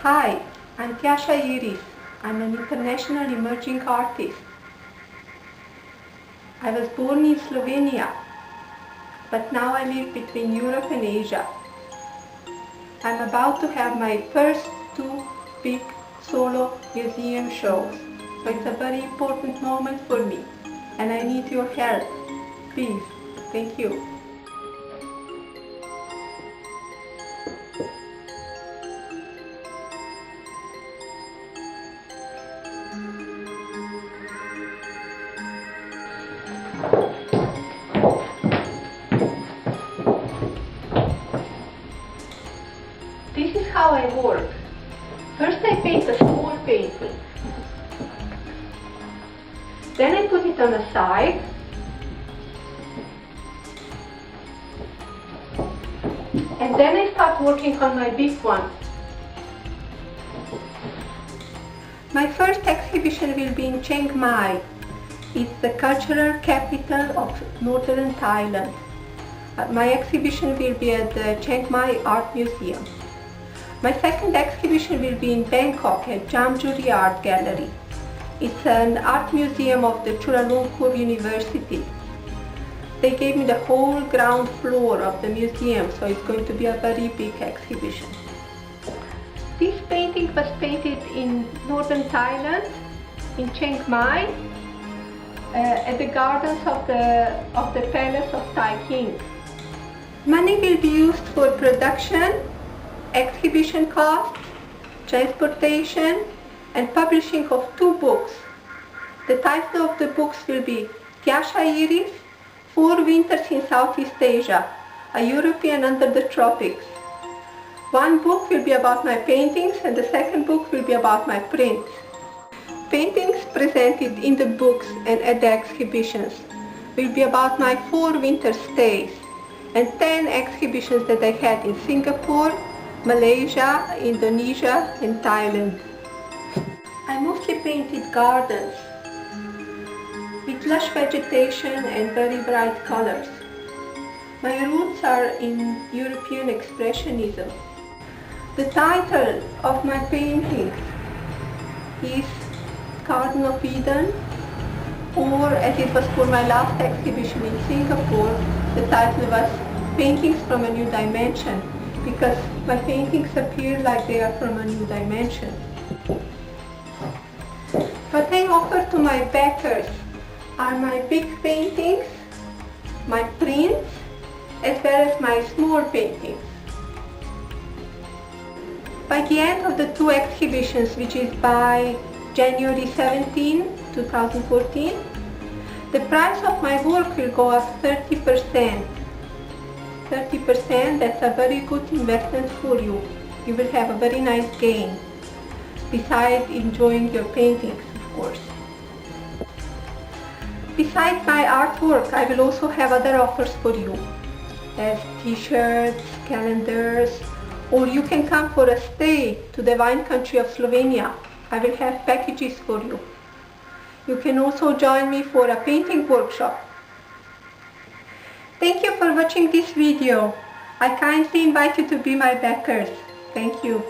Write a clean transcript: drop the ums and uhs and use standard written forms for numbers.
Hi, I'm Tjaša Iris. I'm an international emerging artist. I was born in Slovenia, but now I live between Europe and Asia. I'm about to have my first two big solo museum shows, so it's a very important moment for me, and I need your help. Please, thank you. This is how I work. First I paint a small painting. Then I put it on the side. And then I start working on my big one. My first exhibition will be in Chiang Mai. It's the cultural capital of northern Thailand. My exhibition will be at the Chiang Mai Art Museum. My second exhibition will be in Bangkok at Jamjuri Art Gallery. It's an art museum of the Chulalongkorn University. They gave me the whole ground floor of the museum, so it's going to be a very big exhibition. This painting was painted in northern Thailand, in Chiang Mai, at the gardens of the palace of Thai King. Money will be used for production, exhibition costs, transportation, and publishing of 2 books. The title of the books will be Tjaša Iris, 4 Winters in Southeast Asia, a European under the tropics. One book will be about my paintings and the second book will be about my prints. Paintings presented in the books and at the exhibitions will be about my 4 winter stays and 10 exhibitions that I had in Singapore, Malaysia, Indonesia and Thailand. I mostly painted gardens with lush vegetation and very bright colors. My roots are in European Expressionism. The title of my painting is Garden of Eden, or as it was for my last exhibition in Singapore, the title was Paintings from a New Dimension, because my paintings appear like they are from a new dimension. What I offer to my backers are my big paintings, my prints, as well as my small paintings. By the end of the 2 exhibitions, which is by January 17, 2014, the price of my work will go up 30%. 30%, that's a very good investment for you. You will have a very nice gain, besides enjoying your paintings, of course. Besides my artwork, I will also have other offers for you, as t-shirts, calendars, or you can come for a stay to the wine country of Slovenia. I will have packages for you. You can also join me for a painting workshop. Thank you for watching this video. I kindly invite you to be my backers. Thank you.